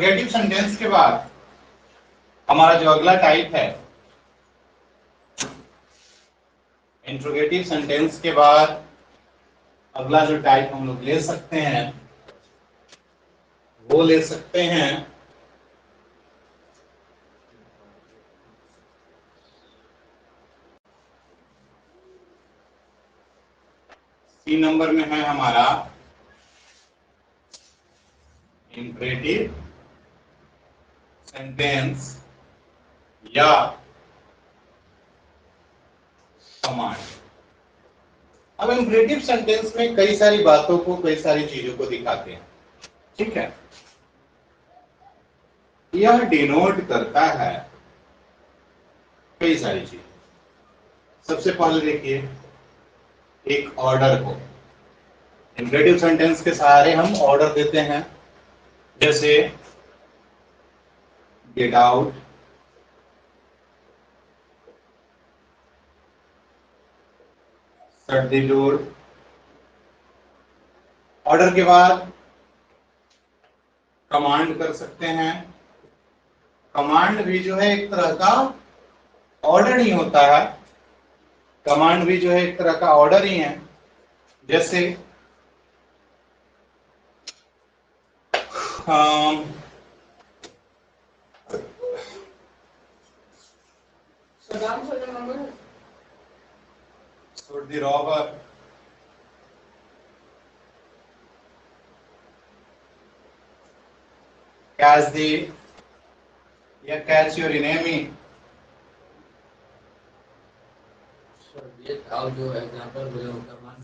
Interrogative sentence के बाद हमारा जो अगला टाइप है, इंट्रोगेटिव सेंटेंस के बाद अगला जो टाइप हम लोग ले सकते हैं वो ले सकते हैं सी नंबर में है हमारा इंपरेटिव सेंटेंस या कमांड। अब इंपरेटिव सेंटेंस में कई सारी बातों को, कई सारी चीजों को दिखाते हैं, ठीक है। यह डिनोट करता है कई सारी चीजें। सबसे पहले देखिए एक ऑर्डर को, इंपरेटिव सेंटेंस के सहारे हम ऑर्डर देते हैं, जैसे get out, shut the door. Order के बाद कमांड कर सकते हैं। कमांड भी जो है एक तरह का ऑर्डर ही होता है, कमांड भी जो है एक तरह का ऑर्डर ही है। जैसे shoot the robber, catch the या catch your enemy। ये था जो एग्जांपल बोले उनका मान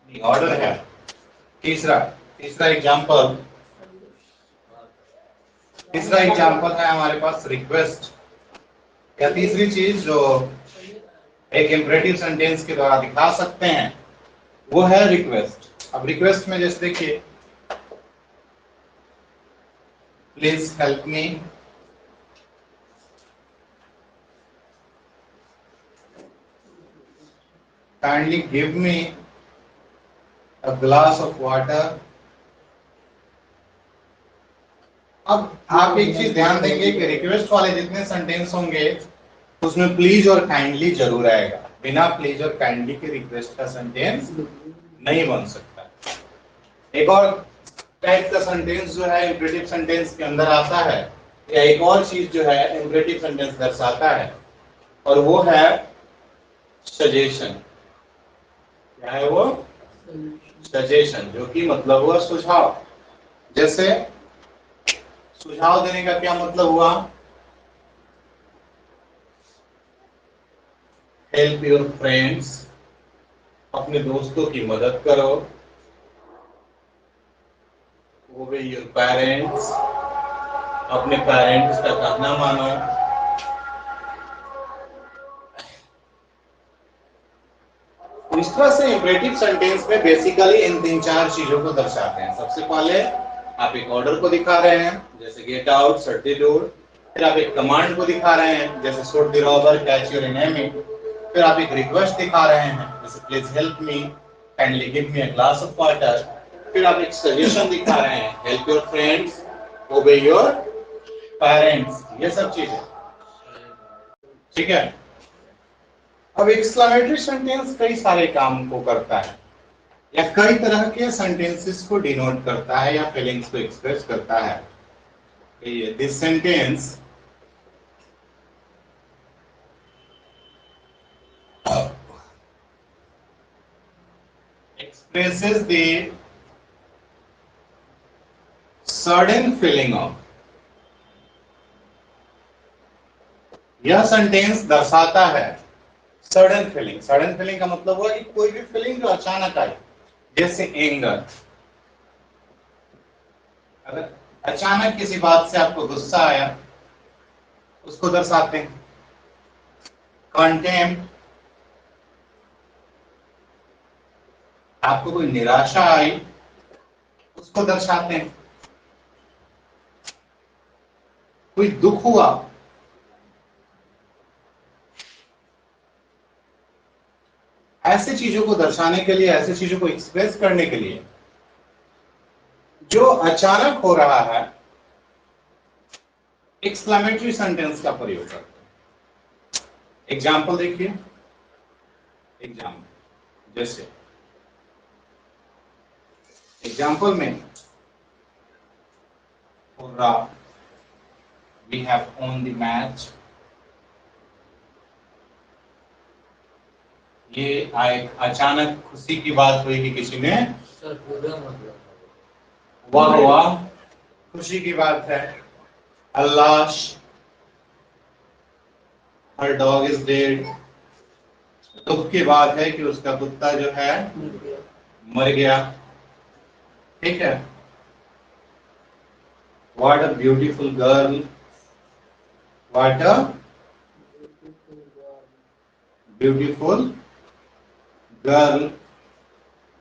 के ऑर्डर है। तीसरा एग्जांपल है हमारे पास रिक्वेस्ट, या तीसरी चीज जो एक इंपरेटिव सेंटेंस के द्वारा दिखा सकते हैं वो है रिक्वेस्ट। अब रिक्वेस्ट में जैसे देखिए please help me, kindly give me a glass of water. अब आप एक चीज ध्यान देंगे कि रिक्वेस्ट वाले जितने सेंटेंस होंगे उसमें प्लीज और काइंडली जरूर आएगा। बिना प्लीज और काइंडली के रिक्वेस्ट का सेंटेंस नहीं बन सकता। एक और टाइप का सेंटेंस जो है इंपरेटिव सेंटेंस के अंदर आता है, या एक और चीज जो है इंपरेटिव सेंटेंस दर्शाता है, और वो है सजेशन। क्या है वो? सजेशन, जो कि मतलब हुआ सुझाव। जैसे सुझाव देने का क्या मतलब हुआ? हेल्प योर फ्रेंड्स, अपने दोस्तों की मदद करो। ओबे योर पेरेंट्स, अपने पेरेंट्स का कहना मानो। इस तरह से इंपरेटिव सेंटेंस में बेसिकली इन 3-4 चीजों को दर्शाते हैं। सबसे पहले आप एक ऑर्डर को दिखा रहे हैं, जैसे get out, shut the door. फिर आप एक कमांड को दिखा रहे हैं, जैसे shoot the robber, catch your enemy. फिर आप एक रिक्वेस्ट दिखा रहे हैं, जैसे please help me, kindly give me a glass of water. फिर आप एक सजेशन दिखा रहे हैं, हेल्प योर फ्रेंड्स, ओबे योर पेरेंट्स। ये सब चीजें, ठीक है। अब एक्सक्लेमेटरी सेंटेंस कई सारे काम को करता है, या कई तरह के सेंटेंसेस को डिनोट करता है, या फीलिंग्स को एक्सप्रेस करता है। This sentence expresses the sudden feeling of, यह सेंटेंस दर्शाता है सडन फीलिंग। सडन फीलिंग का मतलब हुआ कि कोई भी फीलिंग जो अचानक आई, जैसे एंगर। अगर अचानक किसी बात से आपको गुस्सा आया, उसको दर्शाते हैं। कंटेम्प्ट, आपको कोई निराशा आई, उसको दर्शाते हैं। कोई दुख हुआ, ऐसी चीजों को दर्शाने के लिए, ऐसी चीजों को एक्सप्रेस करने के लिए जो अचानक हो रहा है एक्सक्लेमेटरी सेंटेंस का प्रयोग करते हैं। एग्जाम्पल देखिए, एग्जाम्पल जैसे एग्जाम्पल में होगा we have won the match, ये अचानक खुशी की बात हुई कि किसी ने, सर पूरा मतलब वाह वाह खुशी की बात है। अल्लाह हर डॉग इज डेड, दुख की बात है कि उसका कुत्ता जो है मर गया। ठीक है। What a beautiful girl, what a beautiful girl,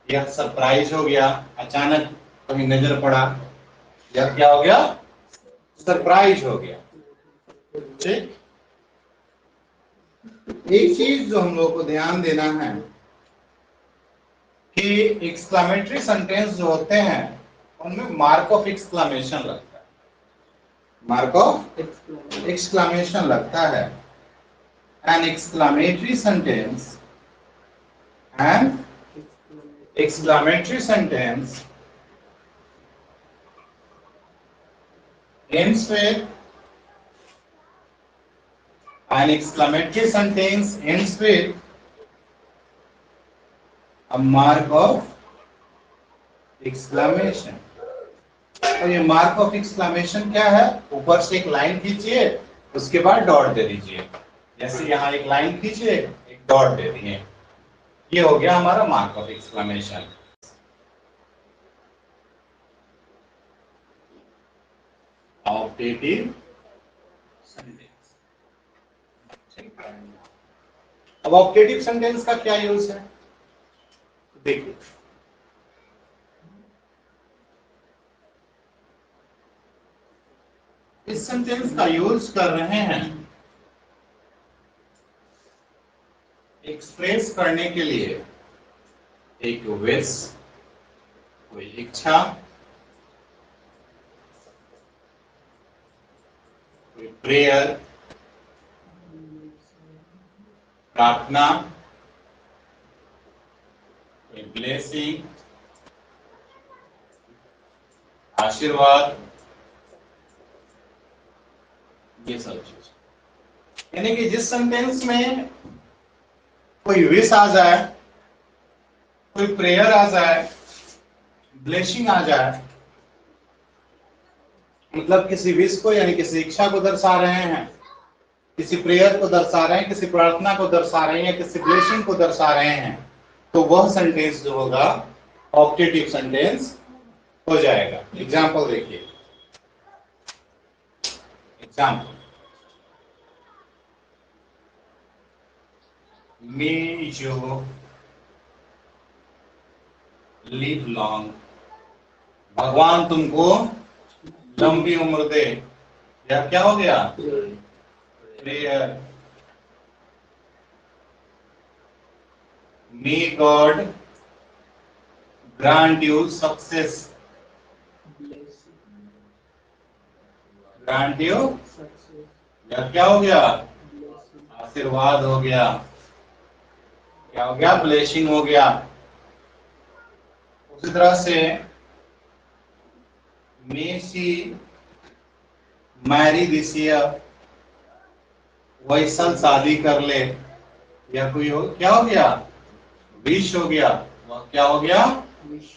यह सरप्राइज हो गया, अचानक कहीं नजर पड़ा, यह क्या हो गया, सरप्राइज हो गया। ठीक। एक चीज जो हम लोग को ध्यान देना है कि एक्सक्लेमेटरी सेंटेंस जो होते हैं उनमें मार्क ऑफ एक्सक्लेमेशन लगता है, मार्क ऑफ एक्सक्लेमेशन लगता है। An exclamatory sentence, an exclamatory sentence ends with, an exclamatory sentence ends with a mark of exclamation। और ये मार्क ऑफ एक्सक्लेमेशन क्या है, ऊपर से एक लाइन खींचिए, उसके बाद डॉट दे दीजिए। जैसे यहाँ एक लाइन खींचिए, एक डॉट दे दिए, ये हो गया हमारा mark of exclamation. Optative sentence. अब ऑप्टेटिव सेंटेंस का क्या यूज है, देखिए इस सेंटेंस का यूज कर रहे हैं एक्सप्रेस करने के लिए एक विश, कोई इच्छा, कोई प्रेयर, प्रार्थना, कोई ब्लेसिंग, आशीर्वाद, ये सब चीज। यानी कि जिस सेंटेंस में कोई विश आ जाए, कोई प्रेयर आ जाए, ब्लेसिंग आ जाए, मतलब किसी विश को यानी किसी इच्छा को दर्शा रहे हैं, किसी प्रेयर को दर्शा रहे हैं, किसी प्रार्थना को दर्शा रहे हैं, या किसी ब्लेसिंग को दर्शा रहे हैं, तो वह सेंटेंस जो होगा ऑप्टेटिव सेंटेंस हो जाएगा। एग्जाम्पल देखिए, example may you live long, भगवान तुमको लंबी उम्र दे, या क्या हो गया, prayer. May God grant you success, grant you, या क्या हो गया, आशीर्वाद हो गया, क्या हो गया, ब्लेसिंग हो गया। उसी तरह से मे शी मैरी दिस ईयर, वह इस साल शादी कर ले, या कोई हो, क्या हो गया, विश हो गया, वह क्या हो गया,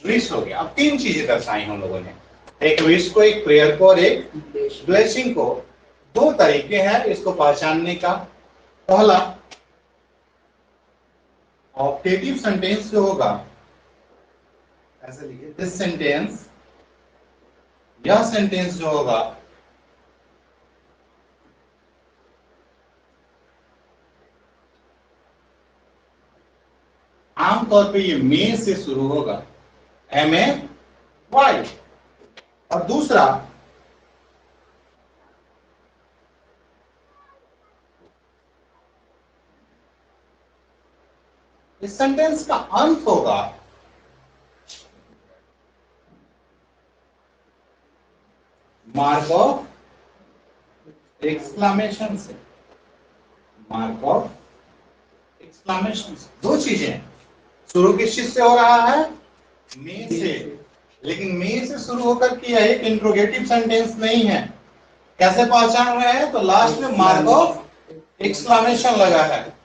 विश हो गया। अब तीन चीजें दर्शाई हम लोगों ने, एक विश को, एक प्रेयर को और एक ब्लेसिंग को। दो तरीके हैं इसको पहचानने का। पहला, ऑप्टेटिव सेंटेंस जो होगा, ऐसे लिखिए, दिस सेंटेंस, यह सेंटेंस जो होगा आमतौर पे ये मे से शुरू होगा, MAY। और दूसरा, इस सेंटेंस का अंत होगा मार्क ऑफ एक्सक्लामेशन से, मार्क ऑफ एक्सक्लामेशन से। दो चीजें, शुरू किस चीज से हो रहा है? मे से, लेकिन मे से शुरू होकर के यह एक इंट्रोगेटिव सेंटेंस नहीं है। कैसे पहचान रहे हैं? तो लास्ट में मार्क ऑफ एक्सक्लामेशन लगा है।